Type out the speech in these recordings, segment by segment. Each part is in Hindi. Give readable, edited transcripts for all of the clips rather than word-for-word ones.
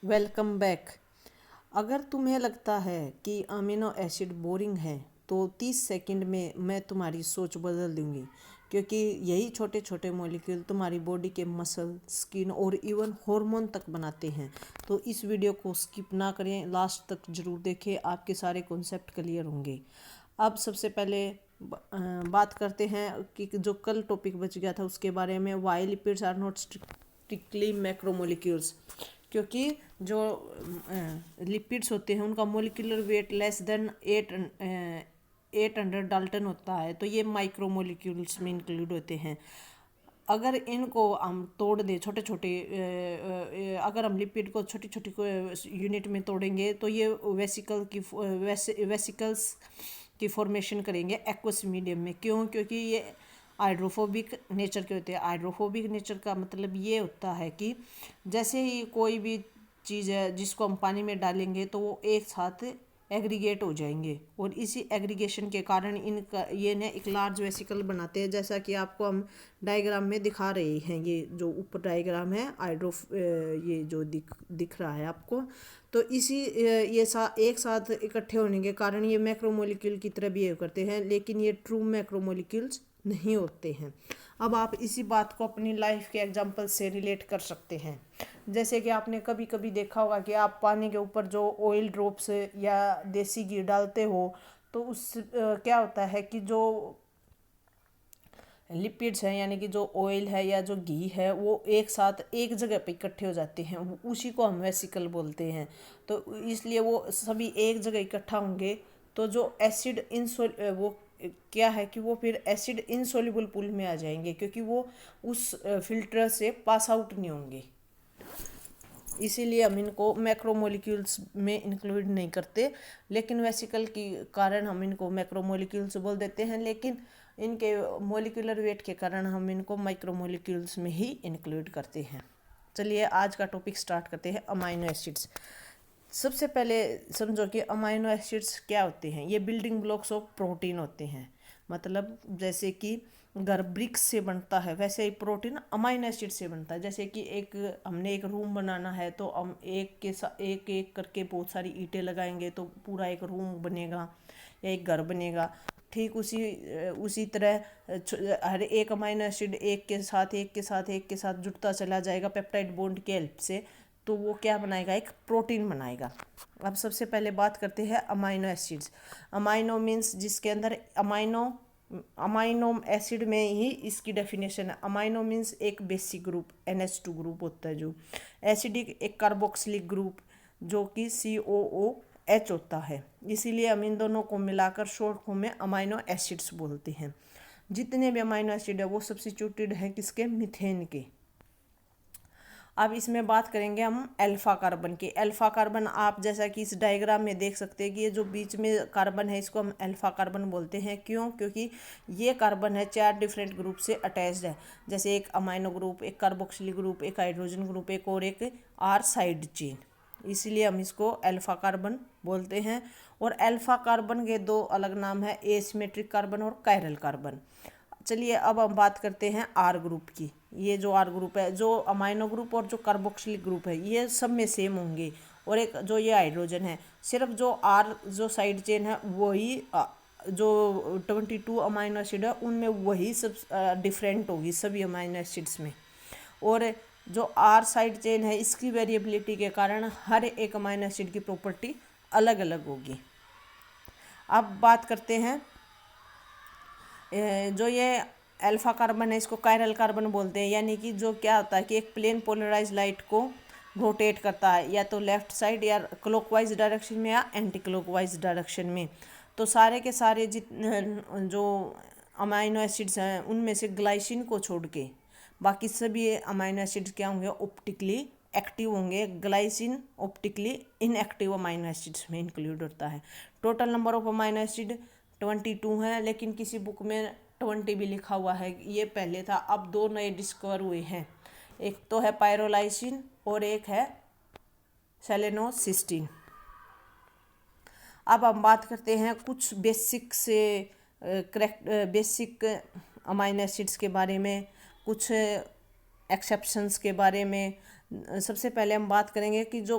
Welcome back. अगर तुम्हें लगता है कि अमीनो एसिड बोरिंग है तो 30 सेकंड में मैं तुम्हारी सोच बदल दूंगी, क्योंकि यही छोटे छोटे मॉलिक्यूल तुम्हारी बॉडी के मसल, स्किन और इवन हार्मोन तक बनाते हैं। तो इस वीडियो को स्किप ना करें, लास्ट तक जरूर देखें, आपके सारे कॉन्सेप्ट क्लियर होंगे। अब सबसे पहले बात करते हैं कि जो कल टॉपिक बच गया था उसके बारे में, why lipids are not strictly macromolecules. क्योंकि जो लिपिड्स होते हैं उनका molecular weight less than 800 dalton होता है, तो ये माइक्रो मोलिक्यूल्स में इंक्लूड होते हैं। अगर इनको हम तोड़ दें छोटे छोटे, अगर हम लिपिड को छोटी छोटी यूनिट में तोड़ेंगे तो ये वेसिकल्स की फॉर्मेशन करेंगे एक्वस मीडियम में। क्यों? क्योंकि ये हाइड्रोफोबिक नेचर के होते हैं। हाइड्रोफोबिक नेचर का मतलब ये होता है कि जैसे ही कोई भी चीज़ है जिसको हम पानी में डालेंगे तो वो एक साथ एग्रीगेट हो जाएंगे, और इसी एग्रीगेशन के कारण इनका ये ना एक लार्ज वेसिकल बनाते हैं, जैसा कि आपको हम डायग्राम में दिखा रहे हैं। ये जो ऊपर डायग्राम है ये जो दिख रहा है आपको, तो इसी एक साथ इकट्ठे होने के कारण ये मैक्रोमोलिक्यूल की तरह बिहेव करते हैं, लेकिन ये ट्रू मैक्रोमोलिक्यूल्स नहीं होते हैं। अब आप इसी बात को अपनी लाइफ के एग्जांपल से रिलेट कर सकते हैं। जैसे कि आपने कभी कभी देखा होगा कि आप पानी के ऊपर जो ऑयल ड्रॉप्स या देसी घी डालते हो, तो उस क्या होता है कि जो लिपिड्स हैं, यानी कि जो ऑयल है या जो घी है, वो एक साथ एक जगह पे इकट्ठे हो जाते हैं, उसी को हम वेसिकल बोलते हैं। तो इसलिए वो सभी एक जगह इकट्ठा होंगे, तो जो एसिड वो क्या है कि वो फिर एसिड इनसोल्यूबल पूल में आ जाएंगे, क्योंकि वो उस फिल्टर से पास आउट नहीं होंगे। इसीलिए हम इनको मैक्रोमोलिक्यूल्स में इंक्लूड नहीं करते, लेकिन वेसिकल के कारण हम इनको मैक्रोमोलिक्यूल्स बोल देते हैं, लेकिन इनके मोलिकुलर वेट के कारण हम इनको माइक्रोमोलिक्यूल्स में ही इंक्लूड करते हैं। चलिए आज का टॉपिक स्टार्ट करते हैं, अमाइनो एसिड्स। सबसे पहले समझो कि अमाइनो एसिड्स क्या होते हैं। ये बिल्डिंग ब्लॉक्स ऑफ प्रोटीन होते हैं। मतलब जैसे कि घर ब्रिक्स से बनता है, वैसे ही प्रोटीन अमाइनो एसिड से बनता है। जैसे कि हमने एक रूम बनाना है, तो हम एक एक करके बहुत सारी ईंटें लगाएंगे तो पूरा एक रूम बनेगा या एक घर बनेगा। ठीक उसी तरह हर एक अमाइनो एसिड एक के साथ जुड़ता चला जाएगा पेप्टाइड बॉन्ड के हेल्प से, तो वो क्या बनाएगा? एक प्रोटीन बनाएगा। अब सबसे पहले बात करते हैं अमाइनो एसिड्स। अमाइनो मीन्स जिसके अंदर अमाइनो एसिड में ही इसकी डेफिनेशन है। अमाइनो मीन्स एक बेसिक ग्रुप NH2 ग्रुप होता है, जो एसिडिक एक कार्बोक्सिलिक ग्रुप जो कि COOH होता है। इसीलिए हम इन दोनों को मिलाकर शॉर्ट फॉर्म में अमाइनो एसिड्स बोलते हैं। जितने भी अमाइनो एसिड है वो सब्स्टिट्यूटेड है किसके? मीथेन के। अब इसमें बात करेंगे हम अल्फा कार्बन की। अल्फा कार्बन आप जैसा कि इस डायग्राम में देख सकते हैं कि ये जो बीच में कार्बन है इसको हम अल्फा कार्बन बोलते हैं। क्यों? क्योंकि ये कार्बन है 4 डिफरेंट ग्रुप से अटैच्ड है। जैसे एक अमाइनो ग्रुप, एक कार्बोक्सिलिक ग्रुप, एक हाइड्रोजन ग्रुप, एक और एक आर साइड चेन। इसलिए हम इसको अल्फा कार्बन बोलते हैं। और अल्फा कार्बन के दो अलग नाम है, एसिमेट्रिक कार्बन और कायरल कार्बन। चलिए अब हम बात करते हैं आर ग्रुप की। ये जो आर ग्रुप है, जो अमाइनो ग्रुप और जो कार्बोक्सिलिक ग्रुप है, ये सब में सेम होंगे। और एक जो ये हाइड्रोजन है, सिर्फ जो आर जो साइड चेन है वही जो 22 अमाइनो एसिड है उनमें वही सब डिफरेंट होगी सभी अमाइनो एसिड्स में। और जो आर साइड चेन है इसकी वेरिएबिलिटी के कारण हर एक अमाइनो एसिड की प्रॉपर्टी अलग अलग होगी। अब बात करते हैं जो ये अल्फा कार्बन है इसको कायरल कार्बन बोलते हैं। यानी कि जो क्या होता है कि एक प्लेन पोलराइज लाइट को रोटेट करता है, या तो लेफ्ट साइड या क्लॉकवाइज डायरेक्शन में या एंटी क्लॉकवाइज डायरेक्शन में। तो सारे के सारे जो अमाइनो एसिड्स हैं उनमें से ग्लाइसिन को छोड़ के बाकी सभी अमाइनो एसिड्स क्या होंगे? ऑप्टिकली एक्टिव होंगे। Glycine optically inactive amino acids में इंक्लूड होता है। Total number of amino acid 22 है, लेकिन किसी बुक में 20 भी लिखा हुआ है। ये पहले था, अब दो नए डिस्कवर हुए हैं। एक तो है पायरोलाइसिन और एक है सेलेनोसिस्टीन। अब हम बात करते हैं कुछ बेसिक अमाइनो एसिड्स के बारे में, कुछ एक्सेप्शंस के बारे में। सबसे पहले हम बात करेंगे कि जो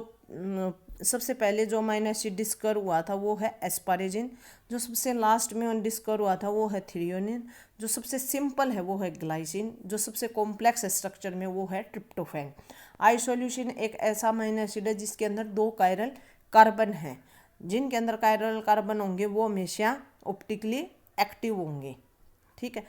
सबसे पहले जो अमाइनो एसिड डिस्कवर हुआ था वो है एस्पारेजिन। जो सबसे लास्ट में डिस्कवर हुआ था वो है थ्रियोनिन। जो सबसे सिंपल है वो है ग्लाइसिन। जो सबसे कॉम्प्लेक्स स्ट्रक्चर में वो है ट्रिप्टोफैन। आइसोल्यूसिन एक ऐसा अमाइनो एसिड है जिसके अंदर 2 कायरल कार्बन है। जिनके अंदर कायरल कार्बन होंगे वो हमेशा ऑप्टिकली एक्टिव होंगे। ठीक है।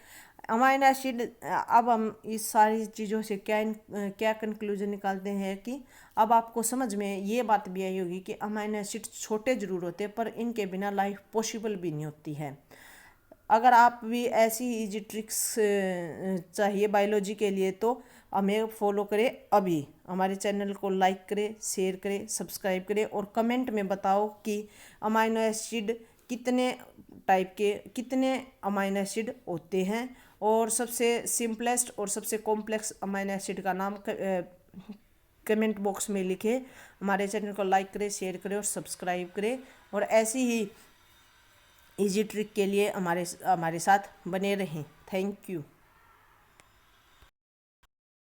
अमाइनो एसिड, अब हम इस सारी चीज़ों से क्या कंक्लूजन निकालते हैं कि अब आपको समझ में ये बात भी आई होगी कि अमाइनो एसिड छोटे जरूर होते हैं पर इनके बिना लाइफ पॉसिबल भी नहीं होती है। अगर आप भी ऐसी इजी ट्रिक्स चाहिए बायोलॉजी के लिए तो हमें फॉलो करें। अभी हमारे चैनल को लाइक करें, शेयर करें, सब्सक्राइब करें और कमेंट में बताओ कि अमाइनो एसिड कितने टाइप के, कितने अमाइनो एसिड होते हैं और सबसे सिंपलेस्ट और सबसे कॉम्प्लेक्स अमाइनो एसिड का नाम कमेंट बॉक्स में लिखें। हमारे चैनल को लाइक करें, शेयर करें और सब्सक्राइब करें और ऐसी ही इजी ट्रिक के लिए हमारे साथ बने रहें। Thank you.